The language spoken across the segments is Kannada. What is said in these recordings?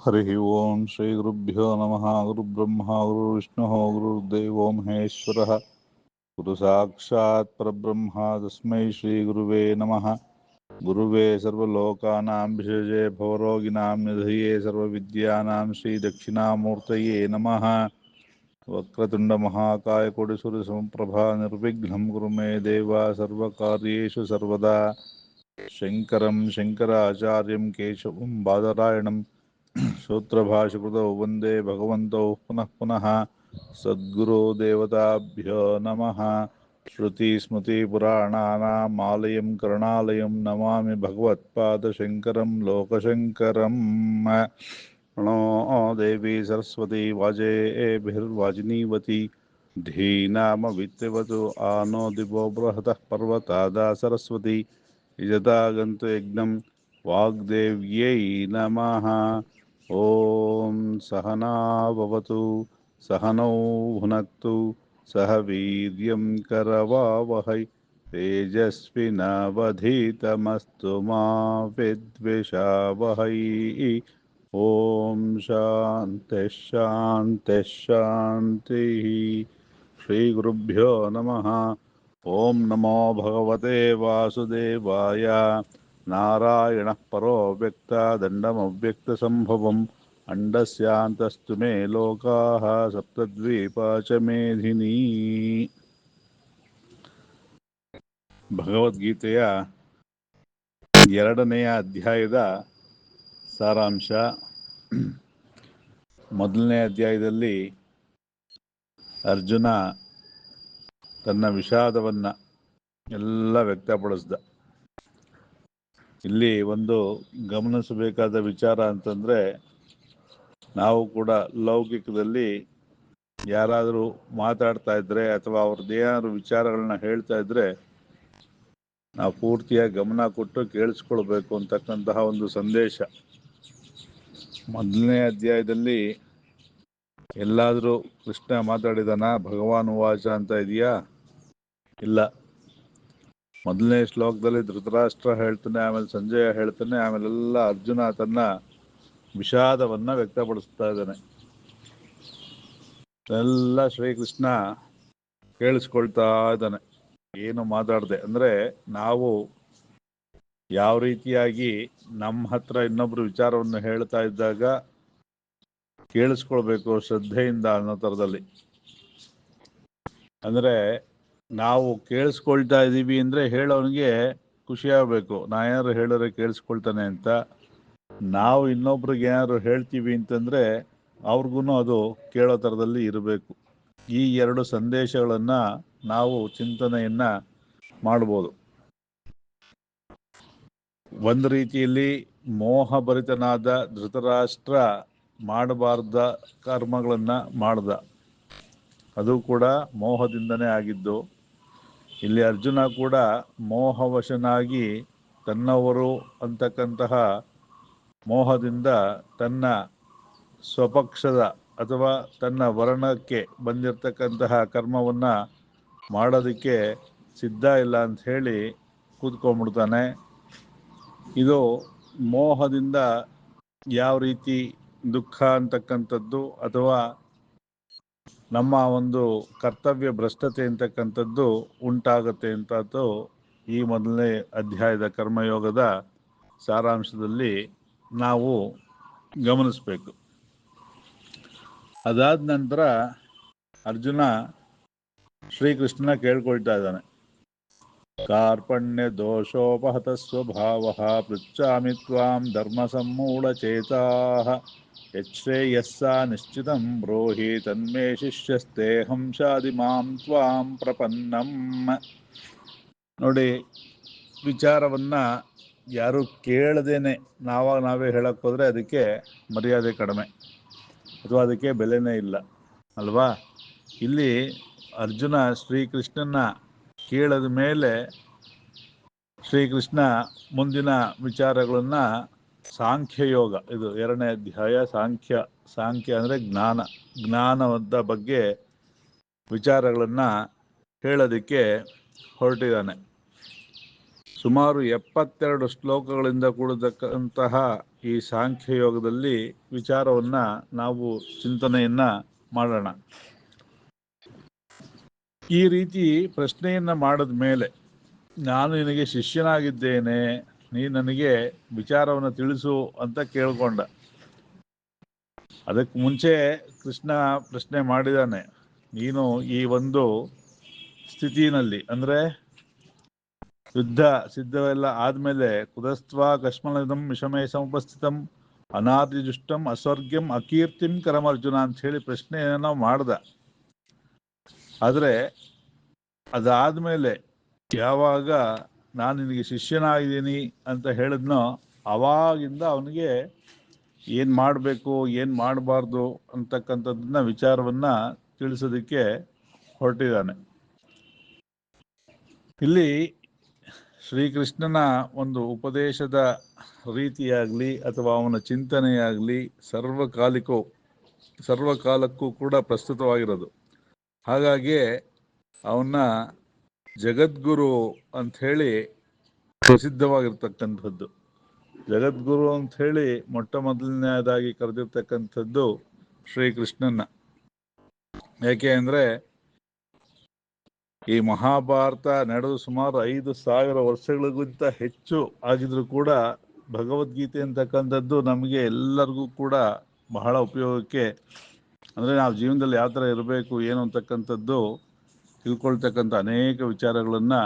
हरिः ओं श्रीगुरुभ्यो नमः। गुरुब्रह्मा गुरुविष्णुः गुरुर्देवो महेश्वरः गुरुसाक्षात् परब्रह्म तस्मै श्रीगुरुवे नमः। गुरुवे सर्वलोकानां विषजे भवरोगिणां निधये सर्वविद्यानां श्रीदक्षिणामूर्तये नमः। वक्रतुण्डमहाकाय कोटिसूर्यसमप्रभा निर्विघ्नं कुरु मे देव सर्वकार्येषु सर्वदा। शङ्करं शङ्कराचार्यं केशवं बादरायणं सूत्रभाष्यकृतौ वन्दे भगवन्तौ पुनः पुनः। सद्गुरो देवताभ्यो नमः। श्रुतिस्मृतिपुराणानाम् आलयं करुणालयं नमामि भगवत्पादशङ्करं लोकशङ्करम्। प्रणो देवी सरस्वती वाजेभिर्वाजिनीवती धीनामवित्तिवतु आनो दिवो बृहतः पर्वतादा सरस्वती यजता गन्तु यज्ञं वाग्देव्यै नमः। ॐ सहना भवतु सहनौ भुनक्तु सह वीर्यं करवावहै तेजस्विनावधीतमस्तु मा विद्विषावहै। ॐ शान्तिः शान्तिः शान्तिः। श्रीगुरुभ्यो नमः। ॐ नमो भगवते वासुदेवाय। नारायणः परो व्यक्तादण्डमव्यक्तसम्भवम् अण्डस्यान्तस्तु मे लोकाः सप्तद्वीपा च मेधिनी। ಭಗವದ್ಗೀತೆಯ 2ನೆಯ ಅಧ್ಯಾಯದ ಸಾರಾಂಶ. ಮೊದಲನೇ ಅಧ್ಯಾಯದಲ್ಲಿ ಅರ್ಜುನ ತನ್ನ ವಿಷಾದವನ್ನು ಎಲ್ಲ ವ್ಯಕ್ತಪಡಿಸ್ದ. ಇಲ್ಲಿ ಒಂದು ಗಮನಿಸಬೇಕಾದ ವಿಚಾರ ಅಂತಂದರೆ, ನಾವು ಕೂಡ ಲೌಕಿಕದಲ್ಲಿ ಯಾರಾದರೂ ಮಾತಾಡ್ತಾ ಇದ್ದರೆ ಅಥವಾ ಅವ್ರದ್ದೇನಾದ್ರು ವಿಚಾರಗಳನ್ನ ಹೇಳ್ತಾ ಇದ್ದರೆ ನಾವು ಪೂರ್ತಿಯಾಗಿ ಗಮನ ಕೊಟ್ಟು ಕೇಳಿಸ್ಕೊಳ್ಬೇಕು ಅಂತಕ್ಕಂತಹ ಒಂದು ಸಂದೇಶ. ಮೊದಲನೇ ಅಧ್ಯಾಯದಲ್ಲಿ ಎಲ್ಲಾದರೂ ಕೃಷ್ಣ ಮಾತಾಡಿದಾನ, ಭಗವಾನ್ ವಾಚ ಅಂತ ಇದೆಯಾ? ಇಲ್ಲ. ಮೊದಲನೇ ಶ್ಲೋಕದಲ್ಲಿ ಧೃತರಾಷ್ಟ್ರ ಹೇಳ್ತಾನೆ, ಆಮೇಲೆ ಸಂಜಯ ಹೇಳ್ತಾನೆ, ಆಮೇಲೆಲ್ಲ ಅರ್ಜುನ ತನ್ನ ವಿಷಾದವನ್ನು ವ್ಯಕ್ತಪಡಿಸ್ತಾ ಇದ್ದಾನೆ. ಎಲ್ಲ ಶ್ರೀಕೃಷ್ಣ ಕೇಳಿಸ್ಕೊಳ್ತಾ ಇದ್ದಾನೆ, ಏನು ಮಾತಾಡದೆ. ಅಂದರೆ ನಾವು ಯಾವ ರೀತಿಯಾಗಿ ನಮ್ಮ ಹತ್ರ ಇನ್ನೊಬ್ರು ವಿಚಾರವನ್ನು ಹೇಳ್ತಾ ಇದ್ದಾಗ ಕೇಳಿಸ್ಕೊಳ್ಬೇಕು ಶ್ರದ್ಧೆಯಿಂದ ಅನ್ನೋ ಥರದಲ್ಲಿ. ಅಂದರೆ ನಾವು ಕೇಳಿಸ್ಕೊಳ್ತಾ ಇದ್ದೀವಿ ಅಂದರೆ ಹೇಳೋನಿಗೆ ಖುಷಿ ಆಗಬೇಕು, ನಾ ಏನಾದ್ರು ಹೇಳಿದ್ರೆ ಕೇಳಿಸ್ಕೊಳ್ತಾನೆ ಅಂತ. ನಾವು ಇನ್ನೊಬ್ರಿಗೆ ಏನಾದ್ರು ಹೇಳ್ತೀವಿ ಅಂತಂದರೆ ಅವ್ರಿಗೂ ಅದು ಕೇಳೋ ಥರದಲ್ಲಿ ಇರಬೇಕು. ಈ ಎರಡು ಸಂದೇಶಗಳನ್ನು ನಾವು ಚಿಂತನೆಯನ್ನು ಮಾಡ್ಬೋದು. ಒಂದು ರೀತಿಯಲ್ಲಿ ಮೋಹಭರಿತನಾದ ಧೃತರಾಷ್ಟ್ರ ಮಾಡಬಾರ್ದ ಕರ್ಮಗಳನ್ನು ಮಾಡ್ದ, ಅದು ಕೂಡ ಮೋಹದಿಂದನೇ ಆಗಿದ್ದು. ಇಲ್ಲಿ ಅರ್ಜುನ ಕೂಡ ಮೋಹವಶನಾಗಿ ತನ್ನವರು ಅಂತಕ್ಕಂತಹ ಮೋಹದಿಂದ ತನ್ನ ಸ್ವಪಕ್ಷದ ಅಥವಾ ತನ್ನ ವರ್ಣಕ್ಕೆ ಬಂದಿರತಕ್ಕಂತಹ ಕರ್ಮವನ್ನು ಮಾಡೋದಕ್ಕೆ ಸಿದ್ಧ ಇಲ್ಲ ಅಂತ ಹೇಳಿ ಕೂತ್ಕೊಂಡ್ಬಿಡ್ತಾನೆ. ಇದು ಮೋಹದಿಂದ ಯಾವ ರೀತಿ ದುಃಖ ಅಂತಕ್ಕಂಥದ್ದು ಅಥವಾ ನಮ್ಮ ಒಂದು ಕರ್ತವ್ಯ ಭ್ರಷ್ಟತೆ ಅಂತಕ್ಕಂಥದ್ದು ಉಂಟಾಗುತ್ತೆ ಅಂತದ್ದು ಈ ಮೊದಲನೇ ಅಧ್ಯಾಯದ ಕರ್ಮಯೋಗದ ಸಾರಾಂಶದಲ್ಲಿ ನಾವು ಗಮನಿಸಬೇಕು. ಅದಾದ ನಂತರ ಅರ್ಜುನ ಶ್ರೀಕೃಷ್ಣನ ಕೇಳ್ಕೊಳ್ತಾ ಇದ್ದಾನೆ, ಕಾರ್ಪಣ್ಯ ದೋಷೋಪಹತ ಸ್ವಭಾವ ಪೃಚ್ಛಾಮಿ ತ್ವಾಂ ಧರ್ಮ ಸಮ್ಮೂಢಚೇತಾಃ ಯಚ್ಛ್ರೇಯಸ್ಸ ನಿಶ್ಚಿತಂ ಬ್ರೂಹಿ ತನ್ಮೇ ಶಿಷ್ಯಸ್ತೇಹಂ ಶಾದಿ ಮಾಂ ತ್ವಾಂ ಪ್ರಪನ್ನಂ. ನೋಡಿ, ವಿಚಾರವನ್ನು ಯಾರು ಕೇಳದೇನೆ ನಾವೇ ಹೇಳಕ್ಕೆ ಹೋದರೆ ಅದಕ್ಕೆ ಮರ್ಯಾದೆ ಕಡಿಮೆ ಅಥವಾ ಅದಕ್ಕೆ ಬೆಲೆನೇ ಇಲ್ಲ ಅಲ್ವಾ? ಇಲ್ಲಿ ಅರ್ಜುನ ಶ್ರೀಕೃಷ್ಣನ ಕೇಳದ ಮೇಲೆ ಶ್ರೀಕೃಷ್ಣ ಮುಂದಿನ ವಿಚಾರಗಳನ್ನು ಸಾಂಖ್ಯಯೋಗ, ಇದು 2ನೇ ಅಧ್ಯಾಯ, ಸಾಂಖ್ಯ ಅಂದರೆ ಜ್ಞಾನದ ಬಗ್ಗೆ ವಿಚಾರಗಳನ್ನು ಹೇಳೋದಕ್ಕೆ ಹೊರಟಿದ್ದಾನೆ. ಸುಮಾರು 72 ಶ್ಲೋಕಗಳಿಂದ ಕೂಡತಕ್ಕಂತಹ ಈ ಸಾಂಖ್ಯ ಯೋಗದಲ್ಲಿ ವಿಚಾರವನ್ನ ನಾವು ಚಿಂತನೆಯನ್ನ ಮಾಡೋಣ. ಈ ರೀತಿ ಪ್ರಶ್ನೆಯನ್ನ ಮಾಡಿದ ಮೇಲೆ, ನಾನು ನಿನಗೆ ಶಿಷ್ಯನಾಗಿದ್ದೇನೆ, ನೀ ನನಗೆ ವಿಚಾರವನ್ನು ತಿಳಿಸು ಅಂತ ಕೇಳ್ಕೊಂಡ. ಅದಕ್ಕೆ ಮುಂಚೆ ಕೃಷ್ಣ ಪ್ರಶ್ನೆ ಮಾಡಿದಾನೆ, ನೀನು ಈ ಒಂದು ಸ್ಥಿತಿನಲ್ಲಿ ಅಂದ್ರೆ ಯುದ್ಧ ಸಿದ್ಧವೆಲ್ಲ ಆದ್ಮೇಲೆ ಕುದಸ್ತ್ವ ಕಶ್ಮಲದಂ ವಿಷಮೇ ಸಮುಪಸ್ಥಿತಂ ಅನಾದಿಜುಷ್ಟಂ ಅಸ್ವರ್ಗ್ಯಂ ಅಕೀರ್ತಿಂ ಕರಮರ್ಜುನ ಅಂತ ಹೇಳಿ ಪ್ರಶ್ನೆಯನ್ನು ಮಾಡ್ದ. ಆದರೆ ಅದಾದ್ಮೇಲೆ ಯಾವಾಗ ನಾನು ನಿನಗೆ ಶಿಷ್ಯನಾಗಿದ್ದೀನಿ ಅಂತ ಹೇಳಿದ್ನೋ ಅವಾಗಿಂದ ಅವನಿಗೆ ಏನು ಮಾಡಬೇಕು ಏನು ಮಾಡಬಾರ್ದು ಅಂತಕ್ಕಂಥದ್ದನ್ನ ವಿಚಾರವನ್ನ ತಿಳಿಸೋದಕ್ಕೆ ಹೊರಟಿದ್ದಾನೆ. ಇಲ್ಲಿ ಶ್ರೀಕೃಷ್ಣನ ಒಂದು ಉಪದೇಶದ ರೀತಿಯಾಗಲಿ ಅಥವಾ ಅವನ ಚಿಂತನೆಯಾಗಲಿ ಸರ್ವಕಾಲಕ್ಕೂ ಕೂಡ ಪ್ರಸ್ತುತವಾಗಿರೋದು. ಹಾಗಾಗಿ ಅವನ್ನ ಜಗದ್ಗುರು ಅಂಥೇಳಿ ಪ್ರಸಿದ್ಧವಾಗಿರ್ತಕ್ಕಂಥದ್ದು. ಜಗದ್ಗುರು ಅಂಥೇಳಿ ಮೊಟ್ಟ ಮೊದಲನೇದಾಗಿ ಕರೆದಿರ್ತಕ್ಕಂಥದ್ದು ಶ್ರೀಕೃಷ್ಣನ. ಯಾಕೆ ಅಂದರೆ ಈ ಮಹಾಭಾರತ ನಡೆದು ಸುಮಾರು 5,000 ವರ್ಷಗಳಿಗಿಂತ ಹೆಚ್ಚು ಆಗಿದ್ರು ಕೂಡ ಭಗವದ್ಗೀತೆ ಅಂತಕ್ಕಂಥದ್ದು ನಮಗೆ ಎಲ್ಲರಿಗೂ ಕೂಡ ಬಹಳ ಉಪಯೋಗಕ್ಕೆ, ಅಂದರೆ ನಾವು ಜೀವನದಲ್ಲಿ ಯಾವ ಥರ ಇರಬೇಕು ಏನು ಅಂತಕ್ಕಂಥದ್ದು ತಿಳ್ಕೊಳ್ತಕ್ಕಂಥ ಅನೇಕ ವಿಚಾರಗಳನ್ನು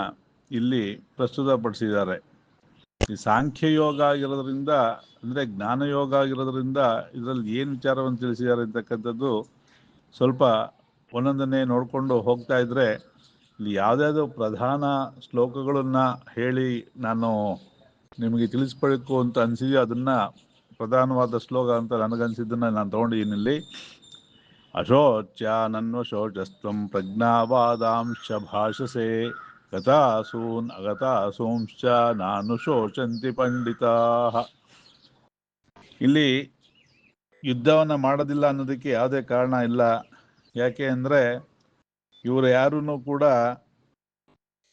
ಇಲ್ಲಿ ಪ್ರಸ್ತುತಪಡಿಸಿದ್ದಾರೆ. ಈ ಸಾಂಖ್ಯ ಯೋಗ ಆಗಿರೋದ್ರಿಂದ, ಅಂದರೆ ಜ್ಞಾನಯೋಗ ಆಗಿರೋದ್ರಿಂದ ಇದರಲ್ಲಿ ಏನು ವಿಚಾರವನ್ನು ತಿಳಿಸಿದ್ದಾರೆ ಅಂತಕ್ಕಂಥದ್ದು ಸ್ವಲ್ಪ ಒಂದೊಂದನ್ನೇ ನೋಡಿಕೊಂಡು ಹೋಗ್ತಾ ಇದ್ರೆ, ಇಲ್ಲಿ ಯಾವುದ್ಯಾವುದೋ ಪ್ರಧಾನ ಶ್ಲೋಕಗಳನ್ನು ಹೇಳಿ ನಾನು ನಿಮಗೆ ತಿಳಿಸ್ಬೇಕು ಅಂತ ಅನಿಸಿದೆಯೋ ಅದನ್ನು ಪ್ರಧಾನವಾದ ಶ್ಲೋಕ ಅಂತ ನನಗನ್ಸಿದ್ದನ್ನು ನಾನು ತೊಗೊಂಡಿದ್ದೀನಿ. ಇಲ್ಲಿ ಅಶೋಚ್ಯ ನನ್ವಶೋಚಸ್ತ್ವಂ ಪ್ರಜ್ಞಾವಾದಾಂಶ ಭಾಷಸೆ ಗತಾಸೂನ್ ಅಗತಾಸೂಂಶ್ಚ ನಾನು ಶೋಚಂತಿ ಪಂಡಿತಾ. ಇಲ್ಲಿ ಯುದ್ಧವನ್ನು ಮಾಡೋದಿಲ್ಲ ಅನ್ನೋದಕ್ಕೆ ಯಾವುದೇ ಕಾರಣ ಇಲ್ಲ. ಯಾಕೆ ಅಂದರೆ ಇವರು ಯಾರೂ ಕೂಡ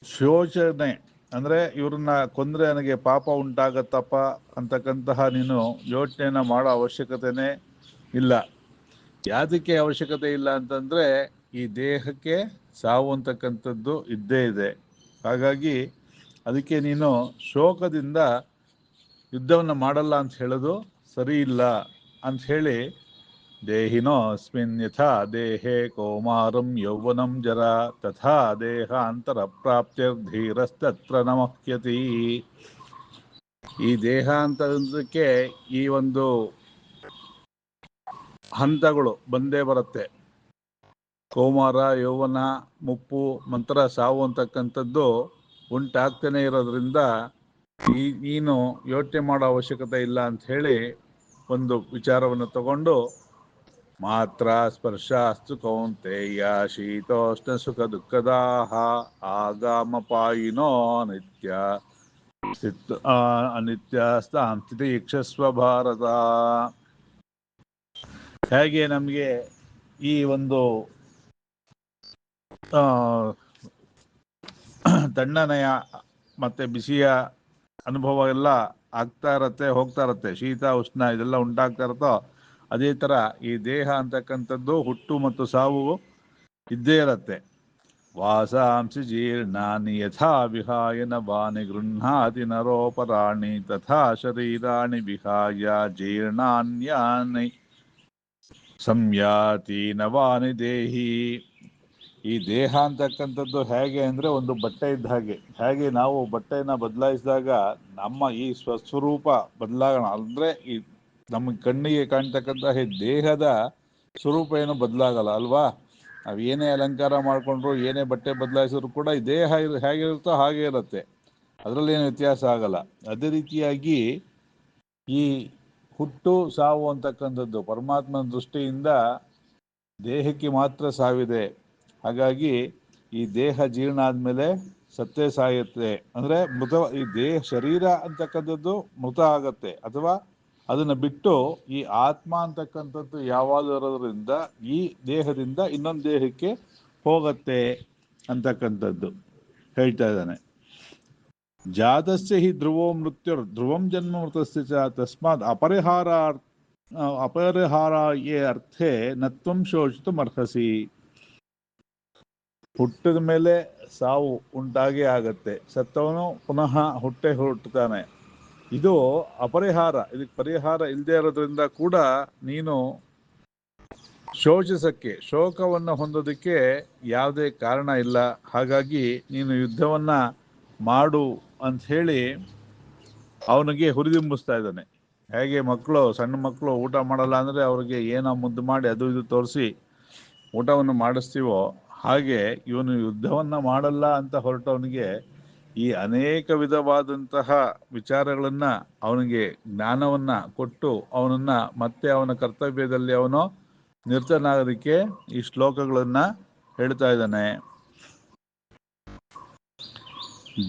ಶೋಚನೆ ಅಂದರೆ ಇವ್ರನ್ನ ಕೊಂದರೆ ನನಗೆ ಪಾಪ ಉಂಟಾಗತ್ತಪ್ಪ ಅಂತಕ್ಕಂತಹ ನೀನು ಯೋಚನೆಯನ್ನು ಮಾಡೋ ಅವಶ್ಯಕತೆನೇ ಇಲ್ಲ. ಯಾವುದಕ್ಕೆ ಅವಶ್ಯಕತೆ ಇಲ್ಲ ಅಂತಂದರೆ ಈ ದೇಹಕ್ಕೆ ಸಾವು ಅಂತಕ್ಕಂಥದ್ದು ಇದ್ದೇ ಇದೆ. ಹಾಗಾಗಿ ಅದಕ್ಕೆ ನೀನು ಶೋಕದಿಂದ ಯುದ್ಧವನ್ನು ಮಾಡಲ್ಲ ಅಂತ ಹೇಳೋದು ಸರಿ ಇಲ್ಲ ಅಂಥೇಳಿ, ದೇಹಿನೋಸ್ಮಿನ್ ಯಥಾ ದೇಹೇ ಕೌಮಾರಂ ಯೌವನಂ ಜರ ತಥಾ ದೇಹ ಅಂತರ ಪ್ರಾಪ್ತಿರ್ಧೀರಸ್ತತ್ರ ನಮಹ್ಯತಿ. ಈ ದೇಹ ಅಂತಕ್ಕೆ ಈ ಒಂದು ಹಂತಗಳು ಬಂದೇ ಬರುತ್ತೆ. ಕೌಮಾರ, ಯೌವನ, ಮುಪ್ಪು, ನಂತರ ಸಾವು ಅಂತಕ್ಕಂಥದ್ದು ಉಂಟಾಗ್ತಾನೆ ಇರೋದ್ರಿಂದ ನೀನು ಯೋಚನೆ ಮಾಡೋ ಅವಶ್ಯಕತೆ ಇಲ್ಲ ಅಂತ ಹೇಳಿ ಒಂದು ವಿಚಾರವನ್ನು ತಗೊಂಡು, ಮಾತ್ರ ಸ್ಪರ್ಶಾಸ್ತು ಕೌಂತೆಯ ಶೀತೋಷ್ಣ ಸುಖ ದುಃಖದಾಹ ಆಗಾಮಪಾಯಿನೋ ಅನಿತ್ಯಸ್ತಾಂಸ್ಥಿತಿ ಇಕ್ಷಸ್ವ ಭಾರತ. ಹೇಗೆ ನಮಗೆ ಈ ಒಂದು ತಣ್ಣನೆಯ ಮತ್ತೆ ಬಿಸಿಯ ಅನುಭವ ಎಲ್ಲ ಆಗ್ತಾ ಇರತ್ತೆ, ಹೋಗ್ತಾ ಇರತ್ತೆ, ಶೀತ ಉಷ್ಣ ಇದೆಲ್ಲ ಉಂಟಾಗ್ತಾ ಇರುತ್ತೋ ಅದೇ ಥರ ಈ ದೇಹ ಅಂತಕ್ಕಂಥದ್ದು ಹುಟ್ಟು ಮತ್ತು ಸಾವು ಇದ್ದೇ ಇರತ್ತೆ. ವಾಸಾಂಸಿ ಜೀರ್ಣಾನಿ ಯಥಾ ವಿಹಾಯ ನವಾನಿ ಗೃಹ್ಣಾತಿ ನರೋಪರಾಣಿ ತಥಾ ಶರೀರಾಣಿ ವಿಹಾಯ ಜೀರ್ಣಾನ್ಯಾನಿ ಸಂಯಾತಿ ನವಾನಿ ದೇಹಿ. ಈ ದೇಹ ಅಂತಕ್ಕಂಥದ್ದು ಹೇಗೆ ಅಂದರೆ ಒಂದು ಬಟ್ಟೆ ಇದ್ದ ಹಾಗೆ. ಹೇಗೆ ನಾವು ಬಟ್ಟೆಯನ್ನು ಬದಲಾಯಿಸಿದಾಗ ನಮ್ಮ ಈ ಸ್ವಸ್ವರೂಪ ಬದಲಾಗೋಣ, ಅಂದರೆ ಈ ನಮ್ಮ ಕಣ್ಣಿಗೆ ಕಾಣ್ತಕ್ಕಂತಹ ದೇಹದ ಸ್ವರೂಪ ಏನು ಬದಲಾಗಲ್ಲ ಅಲ್ವಾ. ನಾವು ಏನೇ ಅಲಂಕಾರ ಮಾಡಿಕೊಂಡ್ರು ಏನೇ ಬಟ್ಟೆ ಬದಲಾಯಿಸಿದ್ರು ಕೂಡ ಈ ದೇಹ ಹೇಗಿರುತ್ತೋ ಹಾಗೆ ಇರುತ್ತೆ, ಅದರಲ್ಲಿ ಏನು ವ್ಯತ್ಯಾಸ ಆಗಲ್ಲ. ಅದೇ ರೀತಿಯಾಗಿ ಈ ಹುಟ್ಟು ಸಾವು ಅಂತಕ್ಕಂಥದ್ದು ಪರಮಾತ್ಮನ ದೃಷ್ಟಿಯಿಂದ ದೇಹಕ್ಕೆ ಮಾತ್ರ ಸಾವಿದೆ. ಹಾಗಾಗಿ ಈ ದೇಹ ಜೀರ್ಣ ಆದಮೇಲೆ ಸತ್ತೇ ಸಾಯುತ್ತೆ, ಅಂದರೆ ಈ ಶರೀರ ಅಂತಕ್ಕಂಥದ್ದು ಮೃತ ಆಗತ್ತೆ, ಅಥವಾ ಅದನ್ನು ಬಿಟ್ಟು ಈ ಆತ್ಮ ಅಂತಕ್ಕಂಥದ್ದು ಯಾವಾಗಲೂ ಇರೋದ್ರಿಂದ ಈ ದೇಹದಿಂದ ಇನ್ನೊಂದು ದೇಹಕ್ಕೆ ಹೋಗತ್ತೆ ಅಂತಕ್ಕಂಥದ್ದು ಹೇಳ್ತಾ ಇದ್ದಾನೆ. ಜಾತಸ್ಯ ಹಿ ಧ್ರುವೋ ಮೃತ್ಯುರ್ ಧ್ರುವಂ ಜನ್ಮ ಮೃತಸ್ಯ ಚ ತಸ್ಮಾತ್ ಅಪರಿಹಾರಾಯೇ ಅರ್ಥೇ ನತ್ವಂ ಶೋಚಿತುಂ ಅರ್ಹಸಿ. ಹುಟ್ಟಿದ ಮೇಲೆ ಸಾವು ಉಂಟಾಗೇ ಆಗತ್ತೆ, ಸತ್ತವನು ಪುನಃ ಹುಟ್ಟುತ್ತಾನೆ. ಇದು ಅಪರಿಹಾರ, ಇದಕ್ಕೆ ಪರಿಹಾರ ಇಲ್ಲದೆ ಇರೋದ್ರಿಂದ ಕೂಡ ನೀನು ಶೋಕವನ್ನು ಹೊಂದೋದಕ್ಕೆ ಯಾವುದೇ ಕಾರಣ ಇಲ್ಲ. ಹಾಗಾಗಿ ನೀನು ಯುದ್ಧವನ್ನ ಮಾಡು ಅಂತ ಹೇಳಿ ಅವನಿಗೆ ಹುರಿದುಂಬಿಸ್ತಾ ಇದ್ದಾನೆ. ಹೇಗೆ ಸಣ್ಣ ಮಕ್ಕಳು ಊಟ ಮಾಡಲ್ಲ ಅಂದರೆ ಅವ್ರಿಗೆ ಏನೋ ಮುದ್ದು ಮಾಡಿ ಅದು ಇದು ತೋರಿಸಿ ಊಟವನ್ನು ಮಾಡಿಸ್ತೀವೋ, ಹಾಗೆ ಇವನು ಯುದ್ಧವನ್ನ ಮಾಡಲ್ಲ ಅಂತ ಹೊರಟವನಿಗೆ ಈ ಅನೇಕ ವಿಧವಾದಂತಹ ವಿಚಾರಗಳನ್ನ, ಅವನಿಗೆ ಜ್ಞಾನವನ್ನ ಕೊಟ್ಟು ಅವನನ್ನ ಮತ್ತೆ ಅವನ ಕರ್ತವ್ಯದಲ್ಲಿ ಅವನು ನಿರತನಾಗೋದಕ್ಕೆ ಈ ಶ್ಲೋಕಗಳನ್ನ ಹೇಳ್ತಾ ಇದ್ದಾನೆ.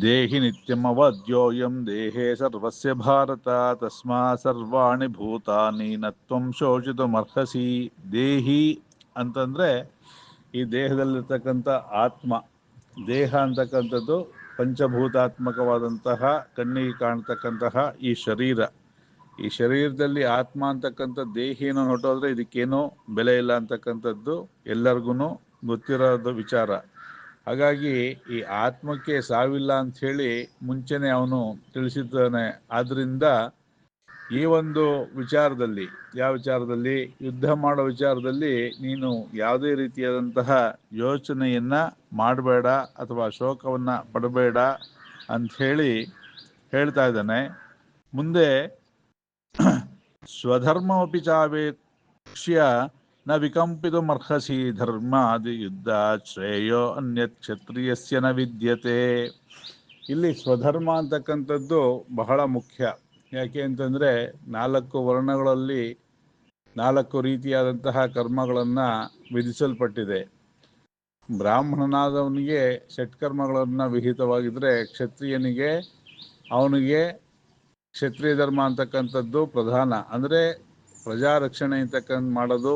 ದೇಹಿ ನಿತ್ಯಮವದ್ಯೋಯಂ ದೇಹೇ ಸರ್ವಸ್ಯ ಭಾರತ ತಸ್ಮಾ ಸರ್ವಾಣಿ ಭೂತಾನಿ ನತ್ವಂ ಶೋಚಿತುಮರ್ಹಸಿ. ದೇಹಿ ಅಂತಂದ್ರೆ ಈ ದೇಹದಲ್ಲಿರ್ತಕ್ಕಂಥ ಆತ್ಮ. ದೇಹ ಅಂತಕ್ಕಂಥದ್ದು ಪಂಚಭೂತಾತ್ಮಕವಾದಂತಹ ಕಣ್ಣಿಗೆ ಕಾಣ್ತಕ್ಕಂತಹ ಈ ಶರೀರ. ಈ ಶರೀರದಲ್ಲಿ ಆತ್ಮ ಅಂತಕ್ಕಂಥ ದೇಹಿಯನ್ನು ಹೊರಟೋದ್ರೆ ಇದಕ್ಕೇನೋ ಬೆಲೆ ಇಲ್ಲ ಅಂತಕ್ಕಂಥದ್ದು ಎಲ್ಲರಿಗೂ ಗೊತ್ತಿರೋದು ವಿಚಾರ. ಹಾಗಾಗಿ ಈ ಆತ್ಮಕ್ಕೆ ಸಾವಿಲ್ಲ ಅಂತ ಹೇಳಿ ಮುಂಚೆನೆ ಅವನು ತಿಳಿಸಿದ್ದಾನೆ. ಆದ್ರಿಂದ ಈ ಒಂದು ವಿಚಾರದಲ್ಲಿ, ಯಾವ ವಿಚಾರದಲ್ಲಿ, ಯುದ್ಧ ಮಾಡೋ ವಿಚಾರದಲ್ಲಿ ನೀನು ಯಾವುದೇ ರೀತಿಯಾದಂತಹ ಯೋಚನೆಯನ್ನ ಮಾಡಬೇಡ ಅಥವಾ ಶೋಕವನ್ನ ಪಡಬೇಡ ಅಂತ ಹೇಳಿ ಹೇಳ್ತಾ ಇದ್ದಾನೆ. ಮುಂದೆ ಸ್ವಧರ್ಮಮಪಿ ಚಾವೇಕ್ಷ್ಯ ನ ವಿಕಂಪಿತುಮರ್ಹಸಿ ಧರ್ಮಾದಿ ಯುದ್ಧ ಶ್ರೇಯೋ ಅನ್ಯತ್ ಕ್ಷತ್ರಿಯಸ್ಯ ನ ವಿದ್ಯತೆ. ಇಲ್ಲಿ ಸ್ವಧರ್ಮ ಅಂತಕ್ಕಂಥದ್ದು ಬಹಳ ಮುಖ್ಯ. ಯಾಕೆ ಅಂತಂದರೆ 4 ವರ್ಣಗಳಲ್ಲಿ 4 ರೀತಿಯಾದಂತಹ ಕರ್ಮಗಳನ್ನು ವಿಧಿಸಲ್ಪಟ್ಟಿದೆ. ಬ್ರಾಹ್ಮಣನಾದವನಿಗೆ ಷಟ್ಕರ್ಮಗಳನ್ನು ವಿಹಿತವಾಗಿದ್ದರೆ, ಕ್ಷತ್ರಿಯನಿಗೆ ಅವನಿಗೆ ಕ್ಷತ್ರಿಯ ಧರ್ಮ ಅಂತಕ್ಕಂಥದ್ದು ಪ್ರಧಾನ. ಅಂದರೆ ಪ್ರಜಾರಕ್ಷಣೆ ಅಂತಕ್ಕಂಥ ಮಾಡೋದು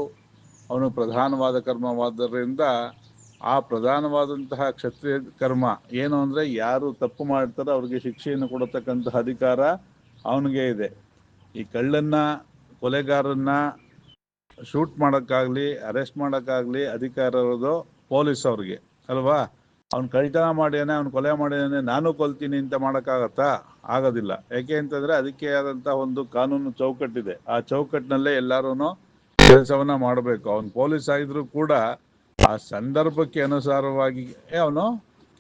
ಅವನು ಪ್ರಧಾನವಾದ ಕರ್ಮವಾದ್ದರಿಂದ ಆ ಪ್ರಧಾನವಾದಂತಹ ಕ್ಷತ್ರಿಯ ಕರ್ಮ ಏನು ಅಂದರೆ, ಯಾರು ತಪ್ಪು ಮಾಡ್ತಾರೋ ಅವ್ರಿಗೆ ಶಿಕ್ಷೆಯನ್ನು ಕೊಡತಕ್ಕಂತಹ ಅಧಿಕಾರ ಅವನಿಗೆ ಇದೆ. ಈ ಕಳ್ಳನ್ನ, ಕೊಲೆಗಾರನ್ನ ಶೂಟ್ ಮಾಡೋಕ್ಕಾಗಲಿ ಅರೆಸ್ಟ್ ಮಾಡೋಕ್ಕಾಗಲಿ ಅಧಿಕಾರ ಇರೋದು ಪೊಲೀಸ್ ಅವ್ರಿಗೆ ಅಲ್ವಾ. ಅವ್ನು ಕಳ್ತನ ಮಾಡ್ಯಾನೆ, ಅವ್ನು ಕೊಲೆ ಮಾಡ್ಯಾನೆ, ನಾನು ಕೊಲ್ತೀನಿ ಅಂತ ಮಾಡೋಕ್ಕಾಗತ್ತಾ? ಆಗೋದಿಲ್ಲ. ಯಾಕೆ ಅಂತಂದರೆ ಅದಕ್ಕೆ ಆದಂಥ ಒಂದು ಕಾನೂನು ಚೌಕಟ್ಟಿದೆ. ಆ ಚೌಕಟ್ಟಿನಲ್ಲೇ ಎಲ್ಲರೂ ಕೆಲಸವನ್ನ ಮಾಡಬೇಕು. ಅವನು ಪೊಲೀಸ್ ಆಗಿದ್ರು ಕೂಡ ಆ ಸಂದರ್ಭಕ್ಕೆ ಅನುಸಾರವಾಗಿ ಅವನು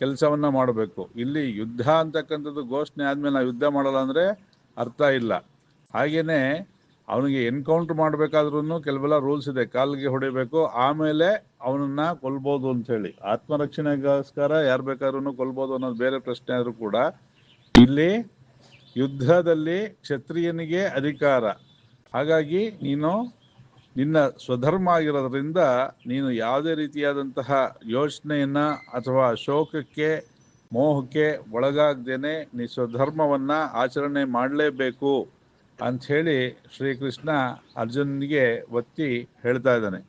ಕೆಲಸವನ್ನ ಮಾಡಬೇಕು. ಇಲ್ಲಿ ಯುದ್ಧ ಅಂತಕ್ಕಂಥದ್ದು ಘೋಷಣೆ ಆದ್ಮೇಲೆ ನಾವು ಯುದ್ಧ ಮಾಡಲ್ಲ ಅಂದರೆ ಅರ್ಥ ಇಲ್ಲ. ಹಾಗೇನೆ ಅವನಿಗೆ ಎನ್ಕೌಂಟರ್ ಮಾಡಬೇಕಾದ್ರೂ ಕೆಲವೆಲ್ಲ ರೂಲ್ಸ್ ಇದೆ. ಕಾಲಿಗೆ ಹೊಡಿಬೇಕು, ಆಮೇಲೆ ಅವನನ್ನ ಕೊಲ್ಬೋದು ಅಂತ ಹೇಳಿ. ಆತ್ಮರಕ್ಷಣೆಗೋಸ್ಕರ ಯಾರು ಬೇಕಾದ್ರೂ ಕೊಲ್ಬೋದು ಅನ್ನೋದು ಬೇರೆ ಪ್ರಶ್ನೆ ಆದರೂ ಕೂಡ ಇಲ್ಲಿ ಯುದ್ಧದಲ್ಲಿ ಕ್ಷತ್ರಿಯನಿಗೆ ಅಧಿಕಾರ. ಹಾಗಾಗಿ ನೀನು ನಿನ್ನ ಸ್ವಧರ್ಮ ಆಗಿರೋದ್ರಿಂದ ನೀನು ಯಾವುದೇ ರೀತಿಯಾದಂತಹ ಯೋಚನೆಯನ್ನ ಅಥವಾ ಶೋಕಕ್ಕೆ, ಮೋಹಕ್ಕೆ ಒಳಗಾಗ್ದೇನೆ ನೀ ಸ್ವಧರ್ಮವನ್ನ ಆಚರಣೆ ಮಾಡಲೇಬೇಕು ಅಂಥೇಳಿ ಶ್ರೀಕೃಷ್ಣ ಅರ್ಜುನನಿಗೆ ಒತ್ತಿ ಹೇಳ್ತಾ ಇದ್ದಾನೆ.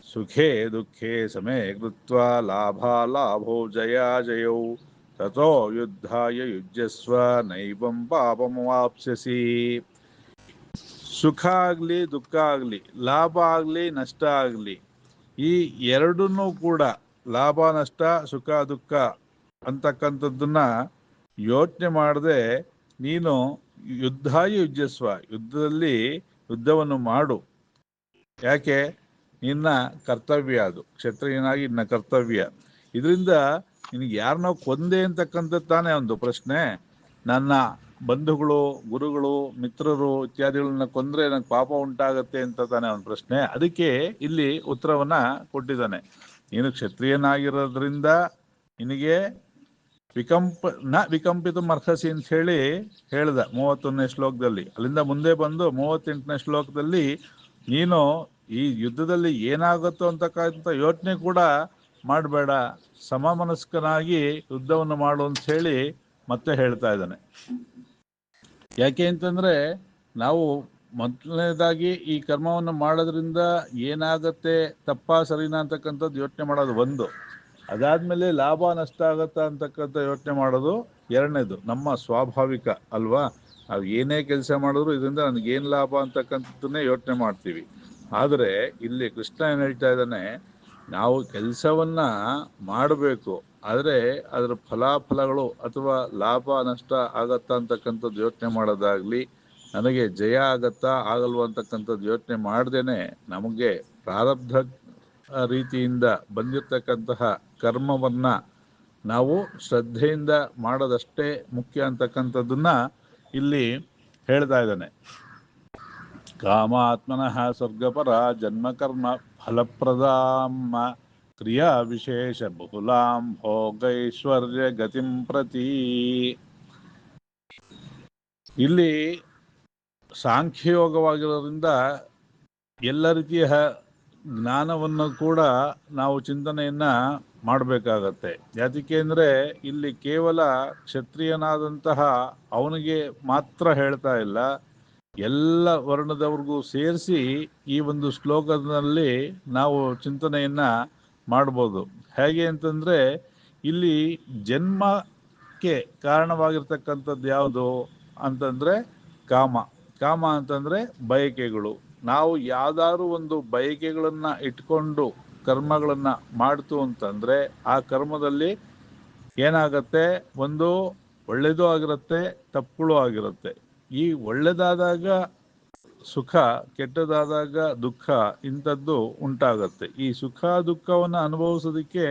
ಸುಖೇ ದುಃಖೇ ಸಮೇ ಕೃತ್ವ ಲಾಭೋ ಜಯೌ ತಥೋ ಯುದ್ಧಾಯ ಯುಜ್ಯಸ್ವ ನೈವಂ ಪಾಪಮವಾಪ್ಸ್ಯಸಿ. ಸುಖ ಆಗಲಿ ದುಃಖ ಆಗಲಿ, ಲಾಭ ಆಗಲಿ ನಷ್ಟ ಆಗಲಿ, ಈ ಎರಡನ್ನೂ ಕೂಡ ಲಾಭ ನಷ್ಟ, ಸುಖ ದುಃಖ ಅಂತಕ್ಕಂಥದ್ದನ್ನ ಯೋಚನೆ ಮಾಡದೆ ನೀನು ಯುದ್ಧಾಯ ಯುಜ್ಯಸ್ವ, ಯುದ್ಧದಲ್ಲಿ ಯುದ್ಧವನ್ನು ಮಾಡು. ಯಾಕೆ? ನಿನ್ನ ಕರ್ತವ್ಯ ಅದು, ಕ್ಷತ್ರಿಯನಾಗಿ ನಿನ್ನ ಕರ್ತವ್ಯ. ಇದರಿಂದ ನಿನಗೆ ಯಾರನ್ನೋ ಕೊಂದೆ ಅಂತಕ್ಕಂಥದ್ದು ತಾನೇ ಒಂದು ಪ್ರಶ್ನೆ. ನನ್ನ ಬಂಧುಗಳು, ಗುರುಗಳು, ಮಿತ್ರರು ಇತ್ಯಾದಿಗಳನ್ನ ಕೊಂದ್ರೆ ನನಗೆ ಪಾಪ ಉಂಟಾಗತ್ತೆ ಅಂತ ತಾನೇ ಒಂದು ಪ್ರಶ್ನೆ. ಅದಕ್ಕೆ ಇಲ್ಲಿ ಉತ್ತರವನ್ನ ಕೊಟ್ಟಿದ್ದಾನೆ. ನೀನು ಕ್ಷತ್ರಿಯನಾಗಿರೋದ್ರಿಂದ ನಿನಗೆ ವಿಕಂಪಿತ ಅರ್ಹಸಿ ಅಂತ ಹೇಳಿ ಹೇಳ್ದ 31ನೇ ಶ್ಲೋಕದಲ್ಲಿ. ಅಲ್ಲಿಂದ ಮುಂದೆ ಬಂದು 38ನೇ ಶ್ಲೋಕದಲ್ಲಿ ನೀನು ಈ ಯುದ್ಧದಲ್ಲಿ ಏನಾಗುತ್ತೋ ಅಂತಕ್ಕಂಥ ಯೋಚನೆ ಕೂಡ ಮಾಡಬೇಡ, ಸಮಮನಸ್ಕನಾಗಿ ಯುದ್ಧವನ್ನು ಮಾಡು ಅಂತ ಹೇಳಿ ಮತ್ತೆ ಹೇಳ್ತಾ ಇದ್ದಾನೆ. ಯಾಕೆ ಅಂತಂದ್ರೆ ನಾವು ಮೊದಲನೇದಾಗಿ ಈ ಕರ್ಮವನ್ನು ಮಾಡೋದ್ರಿಂದ ಏನಾಗತ್ತೆ, ತಪ್ಪಾ ಸರಿನಾ ಅಂತಕ್ಕಂಥದ್ದು ಯೋಚನೆ ಮಾಡೋದು ಒಂದು. ಅದಾದ್ಮೇಲೆ ಲಾಭ ನಷ್ಟ ಆಗತ್ತಾ ಅಂತಕ್ಕಂಥ ಯೋಚನೆ ಮಾಡೋದು ಎರಡನೇದು, ನಮ್ಮ ಸ್ವಾಭಾವಿಕ ಅಲ್ವಾ. ನಾವು ಏನೇ ಕೆಲಸ ಮಾಡಿದ್ರು ಇದರಿಂದ ನನಗೇನು ಲಾಭ ಅಂತಕ್ಕಂಥದ್ದನ್ನೇ ಯೋಚನೆ ಮಾಡ್ತೀವಿ. ಆದರೆ ಇಲ್ಲಿ ಕೃಷ್ಣ ಏನು ಹೇಳ್ತಾ ಇದ್ದಾನೆ, ನಾವು ಕೆಲಸವನ್ನ ಮಾಡಬೇಕು, ಆದರೆ ಅದರ ಫಲಾಫಲಗಳು ಅಥವಾ ಲಾಭ ನಷ್ಟ ಆಗತ್ತಾ ಅಂತಕ್ಕಂಥದ್ದು ಯೋಚನೆ ಮಾಡೋದಾಗ್ಲಿ, ನನಗೆ ಜಯ ಆಗತ್ತಾ ಆಗಲ್ವ ಅಂತಕ್ಕಂಥದ್ದು ಯೋಚನೆ ಮಾಡ್ದೇನೆ ನಮಗೆ ಪ್ರಾರಬ್ಧ ರೀತಿಯಿಂದ ಬಂದಿರತಕ್ಕಂತಹ ಕರ್ಮವನ್ನ ನಾವು ಶ್ರದ್ಧೆಯಿಂದ ಮಾಡೋದಷ್ಟೇ ಮುಖ್ಯ ಅಂತಕ್ಕಂಥದ್ದನ್ನ ಇಲ್ಲಿ ಹೇಳ್ತಾ ಇದ್ದಾನೆ. ಕಾಮಾತ್ಮನಃ ಸ್ವರ್ಗಪರ ಜನ್ಮಕರ್ಮ ಫಲಪ್ರದಾಂ ಕ್ರಿಯಾ ವಿಶೇಷ ಬಹುಲಾಂ ಭೋಗೈಶ್ವರ್ಯ ಗತಿಂ ಪ್ರತಿ. ಇಲ್ಲಿ ಸಾಂಖ್ಯಯೋಗವಾಗಿರೋದ್ರಿಂದ ಎಲ್ಲ ರೀತಿಯ ಜ್ಞಾನವನ್ನು ಕೂಡ ನಾವು ಚಿಂತನೆಯನ್ನ ಮಾಡಬೇಕಾಗತ್ತೆ. ಯಾತಕ್ಕೆ ಅಂದರೆ ಇಲ್ಲಿ ಕೇವಲ ಕ್ಷತ್ರಿಯನಾದಂತಹ ಅವನಿಗೆ ಮಾತ್ರ ಹೇಳ್ತಾ ಇಲ್ಲ, ಎಲ್ಲ ವರ್ಣದವ್ರಿಗೂ ಸೇರಿಸಿ ಈ ಒಂದು ಶ್ಲೋಕದಲ್ಲಿ ನಾವು ಚಿಂತನೆಯನ್ನ ಮಾಡ್ಬೋದು. ಹೇಗೆ ಅಂತಂದ್ರೆ ಇಲ್ಲಿ ಜನ್ಮಕ್ಕೆ ಕಾರಣವಾಗಿರ್ತಕ್ಕಂಥದ್ದು ಯಾವುದು ಅಂತಂದ್ರೆ ಕಾಮ. ಕಾಮ ಅಂತಂದ್ರೆ ಬಯಕೆಗಳು. ನಾವು ಯಾವ್ದಾದ್ರು ಒಂದು ಬಯಕೆಗಳನ್ನ ಇಟ್ಕೊಂಡು ಕರ್ಮಗಳನ್ನ ಮಾಡ್ತು ಅಂತಂದ್ರೆ ಆ ಕರ್ಮದಲ್ಲಿ ಏನಾಗತ್ತೆ, ಒಂದು ಒಳ್ಳೇದು ಆಗಿರುತ್ತೆ, ತಪ್ಪುಗಳು ಆಗಿರುತ್ತೆ. ಈ ಒಳ್ಳೇದಾದಾಗ ಸುಖ, ಕೆಟ್ಟದಾದಾಗ ದುಃಖ, ಇಂಥದ್ದು ಉಂಟಾಗತ್ತೆ. ಈ ಸುಖ ದುಃಖವನ್ನು ಅನುಭವಿಸೋದಕ್ಕೆ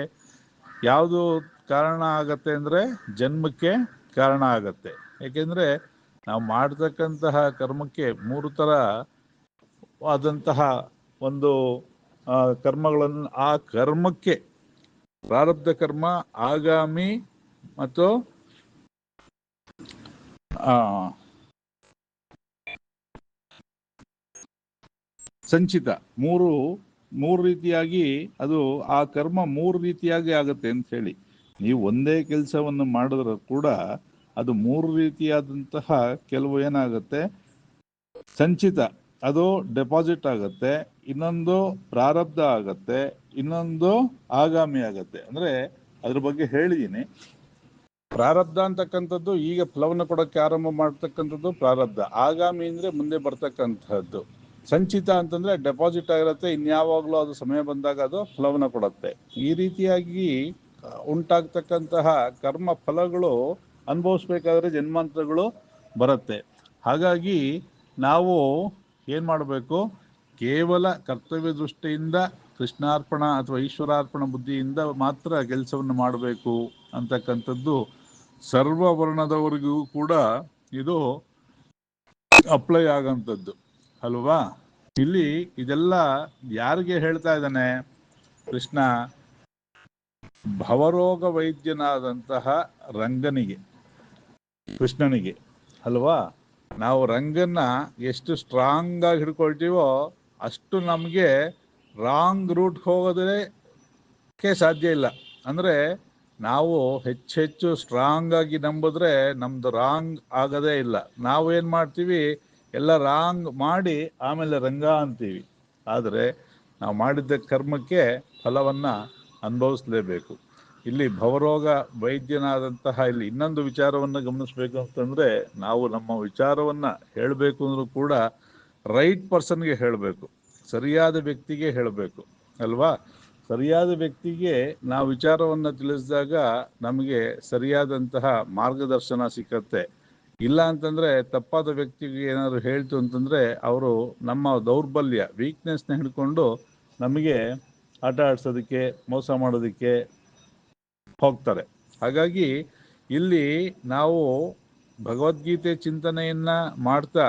ಯಾವುದು ಕಾರಣ ಆಗತ್ತೆ ಅಂದ್ರೆ ಜನ್ಮಕ್ಕೆ ಕಾರಣ ಆಗತ್ತೆ. ಯಾಕೆಂದ್ರೆ ನಾವು ಮಾಡ್ತಕ್ಕಂತಹ ಕರ್ಮಕ್ಕೆ 3 ಥರ ಆದಂತಹ ಒಂದು ಕರ್ಮಗಳನ್ನು, ಆ ಕರ್ಮಕ್ಕೆ ಪ್ರಾರಬ್ಧ ಕರ್ಮ, ಆಗಾಮಿ ಮತ್ತು ಸಂಚಿತ, ಮೂರು ರೀತಿಯಾಗಿ ಅದು ಆ ಕರ್ಮ 3 ರೀತಿಯಾಗಿ ಆಗುತ್ತೆ ಅಂತ ಹೇಳಿ. ನೀವು ಒಂದೇ ಕೆಲಸವನ್ನು ಮಾಡಿದ್ರೆ ಕೂಡ ಅದು 3 ರೀತಿಯಾದಂತಹ ಕೆಲವು ಏನಾಗುತ್ತೆ, ಸಂಚಿತ ಅದು ಡೆಪಾಸಿಟ್ ಆಗತ್ತೆ, ಇನ್ನೊಂದು ಪ್ರಾರಬ್ಧ ಆಗತ್ತೆ, ಇನ್ನೊಂದು ಆಗಾಮಿ ಆಗತ್ತೆ. ಅಂದ್ರೆ ಅದ್ರ ಬಗ್ಗೆ ಹೇಳಿದ್ದೀನಿ. ಪ್ರಾರಬ್ಧ ಅಂತಕ್ಕಂಥದ್ದು ಈಗ ಫಲವನ್ನು ಕೊಡೋಕ್ಕೆ ಆರಂಭ ಮಾಡ್ತಕ್ಕಂಥದ್ದು ಪ್ರಾರಬ್ಧ. ಆಗಾಮಿ ಅಂದ್ರೆ ಮುಂದೆ ಬರ್ತಕ್ಕಂಥದ್ದು. ಸಂಚಿತ ಅಂತಂದ್ರೆ ಡೆಪಾಸಿಟ್ ಆಗಿರುತ್ತೆ, ಇನ್ಯಾವಾಗಲೂ ಅದು ಸಮಯ ಬಂದಾಗ ಅದು ಫಲವನ್ನು ಕೊಡುತ್ತೆ. ಈ ರೀತಿಯಾಗಿ ಉಂಟಾಗ್ತಕ್ಕಂತಹ ಕರ್ಮ ಫಲಗಳು ಅನುಭವಿಸ್ಬೇಕಾದ್ರೆ ಜನ್ಮಾಂತರಗಳು ಬರುತ್ತೆ. ಹಾಗಾಗಿ ನಾವು ಏನ್ ಮಾಡಬೇಕು, ಕೇವಲ ಕರ್ತವ್ಯ ದೃಷ್ಟಿಯಿಂದ ಕೃಷ್ಣಾರ್ಪಣ ಅಥವಾ ಈಶ್ವರಾರ್ಪಣ ಬುದ್ಧಿಯಿಂದ ಮಾತ್ರ ಕೆಲಸವನ್ನು ಮಾಡಬೇಕು ಅಂತಕ್ಕಂಥದ್ದು ಸರ್ವ ವರ್ಣದವರಿಗೂ ಕೂಡ ಇದು ಅಪ್ಲೈ ಆಗಂಥದ್ದು ಅಲ್ವಾ. ಇಲ್ಲಿ ಇದೆಲ್ಲ ಯಾರಿಗೆ ಹೇಳ್ತಾ ಇದ್ದಾನೆ ಕೃಷ್ಣ? ಭವರೋಗ ವೈದ್ಯನಾದಂತಹ ರಂಗನಿಗೆ, ಕೃಷ್ಣನಿಗೆ ಅಲ್ವಾ. ನಾವು ರಂಗನ್ನ ಎಷ್ಟು ಸ್ಟ್ರಾಂಗ್ ಆಗಿ ಹಿಡ್ಕೊಳ್ತೀವೋ ಅಷ್ಟು ನಮಗೆ ರಾಂಗ್ ರೂಟ್ ಹೋಗೋದಕ್ಕೆ ಸಾಧ್ಯ ಇಲ್ಲ. ಅಂದ್ರೆ ನಾವು ಹೆಚ್ಚೆಚ್ಚು ಸ್ಟ್ರಾಂಗ್ ಆಗಿ ನಂಬಿದ್ರೆ ನಮ್ದು ರಾಂಗ್ ಆಗದೇ ಇಲ್ಲ. ನಾವು ಏನ್ ಮಾಡ್ತೀವಿ, ಎಲ್ಲ ರಾಂಗ್ ಮಾಡಿ ಆಮೇಲೆ ರಂಗ ಅಂತೀವಿ. ಆದರೆ ನಾವು ಮಾಡಿದ್ದ ಕರ್ಮಕ್ಕೆ ಫಲವನ್ನ ಅನುಭವಿಸ್ಲೇಬೇಕು. ಇಲ್ಲಿ ಭವರೋಗ ವೈದ್ಯನಾದಂತಹ ಇಲ್ಲಿ ಇನ್ನೊಂದು ವಿಚಾರವನ್ನು ಗಮನಿಸ್ಬೇಕು ಅಂತಂದ್ರೆ, ನಾವು ನಮ್ಮ ವಿಚಾರವನ್ನ ಹೇಳಬೇಕು ಅಂದ್ರೂ ಕೂಡ ರೈಟ್ ಪರ್ಸನ್ಗೆ ಹೇಳಬೇಕು, ಸರಿಯಾದ ವ್ಯಕ್ತಿಗೆ ಹೇಳಬೇಕು ಅಲ್ವಾ. ಸರಿಯಾದ ವ್ಯಕ್ತಿಗೆ ನಾವು ವಿಚಾರವನ್ನು ತಿಳಿಸಿದಾಗ ನಮಗೆ ಸರಿಯಾದಂತಹ ಮಾರ್ಗದರ್ಶನ ಸಿಕ್ಕತ್ತೆ. ಇಲ್ಲ ಅಂತಂದ್ರೆ ತಪ್ಪಾದ ವ್ಯಕ್ತಿಗೆ ಏನಾದ್ರು ಹೇಳ್ತು ಅಂತಂದ್ರೆ ಅವರು ನಮ್ಮ ದೌರ್ಬಲ್ಯ, ವೀಕ್ನೆಸ್ನ ಹಿಡ್ಕೊಂಡು ನಮಗೆ ಆಟ ಆಡ್ಸೋದಕ್ಕೆ, ಮೋಸ ಮಾಡೋದಕ್ಕೆ ಹೋಗ್ತಾರೆ. ಹಾಗಾಗಿ ಇಲ್ಲಿ ನಾವು ಭಗವದ್ಗೀತೆ ಚಿಂತನೆಯನ್ನ ಮಾಡ್ತಾ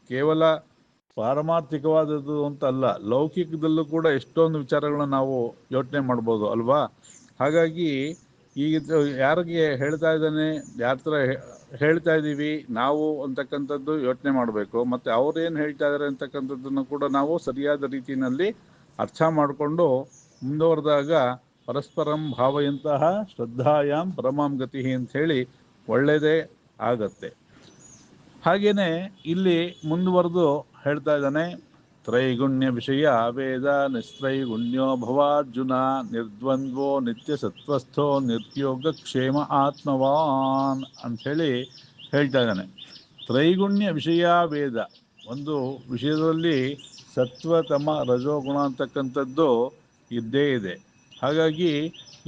ಕೇವಲ ಪಾರಮಾರ್ಥಿಕವಾದದ್ದು ಅಂತ ಅಲ್ಲ, ಲೌಕಿಕದಲ್ಲೂ ಕೂಡ ಎಷ್ಟೊಂದು ವಿಚಾರಗಳನ್ನ ನಾವು ಯೋಚನೆ ಮಾಡ್ಬೋದು ಅಲ್ವಾ. ಹಾಗಾಗಿ ಈಗ ಯಾರಿಗೆ ಹೇಳ್ತಾ ಇದ್ದಾನೆ, ಯಾರ ಥರ ಹೇಳ್ತಾ ಇದ್ದೀವಿ ನಾವು ಅಂತಕ್ಕಂಥದ್ದು ಯೋಚನೆ ಮಾಡಬೇಕು. ಮತ್ತೆ ಅವ್ರೇನು ಹೇಳ್ತಾ ಇದ್ದಾರೆ ಅಂತಕ್ಕಂಥದ್ದನ್ನು ಕೂಡ ನಾವು ಸರಿಯಾದ ರೀತಿಯಲ್ಲಿ ಅರ್ಥ ಮಾಡಿಕೊಂಡು ಮುಂದುವರೆದಾಗ ಪರಸ್ಪರಂ ಭಾವಯಂತಹ ಶ್ರದ್ಧಾಯಾಂ ಪರಮಾಂ ಗತಿ ಅಂತ ಹೇಳಿ ಒಳ್ಳೆಯದೇ ಆಗತ್ತೆ. ಹಾಗೇನೆ ಇಲ್ಲಿ ಮುಂದುವರೆದು ಹೇಳ್ತಾ ಇದ್ದಾನೆ, ತ್ರೈಗುಣ್ಯ ವಿಷಯ ವೇದ ನಿಸ್ತ್ರೈಗುಣ್ಯೋ ಭವಾರ್ಜುನ ನಿರ್ದ್ವಂದ್ವೋ ನಿತ್ಯ ಸತ್ವಸ್ಥೋ ನಿರ್ಯೋಗ ಕ್ಷೇಮ ಆತ್ಮವಾನ್ ಅಂಥೇಳಿ ಹೇಳ್ತಾ ಇದ್ದಾನೆ. ತ್ರೈಗುಣ್ಯ ವಿಷಯ ವೇದ, ಒಂದು ವಿಷಯದಲ್ಲಿ ಸತ್ವ ತಮ ರಜೋಗುಣ ಅಂತಕ್ಕಂಥದ್ದು ಇದ್ದೇ ಇದೆ. ಹಾಗಾಗಿ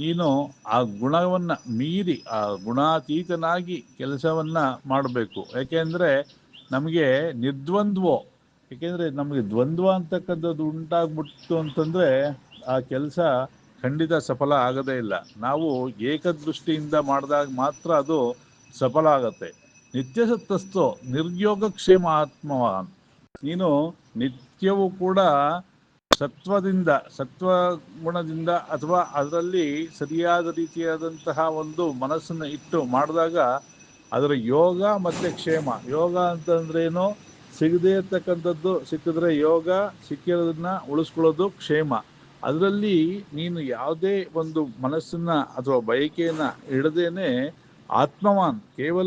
ನೀನು ಆ ಗುಣವನ್ನು ಮೀರಿ ಆ ಗುಣಾತೀತನಾಗಿ ಕೆಲಸವನ್ನು ಮಾಡಬೇಕು. ಯಾಕೆಂದರೆ ನಮಗೆ ನಿರ್ದ್ವಂದ್ವೋ, ಏಕೆಂದರೆ ನಮಗೆ ದ್ವಂದ್ವ ಅಂತಕ್ಕಂಥದ್ದು ಉಂಟಾಗ್ಬಿಡ್ತು ಅಂತಂದರೆ ಆ ಕೆಲಸ ಖಂಡಿತ ಸಫಲ ಆಗದೇ ಇಲ್ಲ. ನಾವು ಏಕದೃಷ್ಟಿಯಿಂದ ಮಾಡಿದಾಗ ಮಾತ್ರ ಅದು ಸಫಲ ಆಗತ್ತೆ. ನಿತ್ಯಸತ್ತಸ್ಥೋ ನಿರ್ಯೋಗ ಕ್ಷೇಮ ಆತ್ಮವಾನ್, ನೀನು ನಿತ್ಯವೂ ಕೂಡ ಸತ್ವ ಗುಣದಿಂದ ಅಥವಾ ಅದರಲ್ಲಿ ಸರಿಯಾದ ರೀತಿಯಾದಂತಹ ಒಂದು ಮನಸ್ಸನ್ನು ಇಟ್ಟು ಮಾಡಿದಾಗ ಅದರ ಯೋಗ ಮತ್ತು ಕ್ಷೇಮ. ಯೋಗ ಅಂತಂದ್ರೇನು? ಸಿಗದೇ ಇರ್ತಕ್ಕಂಥದ್ದು ಸಿಕ್ಕಿದ್ರೆ ಯೋಗ, ಸಿಕ್ಕಿರೋದನ್ನ ಉಳಿಸ್ಕೊಳ್ಳೋದು ಕ್ಷೇಮ. ಅದರಲ್ಲಿ ನೀನು ಯಾವುದೇ ಒಂದು ಮನಸ್ಸನ್ನು ಅಥವಾ ಬಯಕೆಯನ್ನು ಇಡದೇನೆ ಆತ್ಮವಾನ್, ಕೇವಲ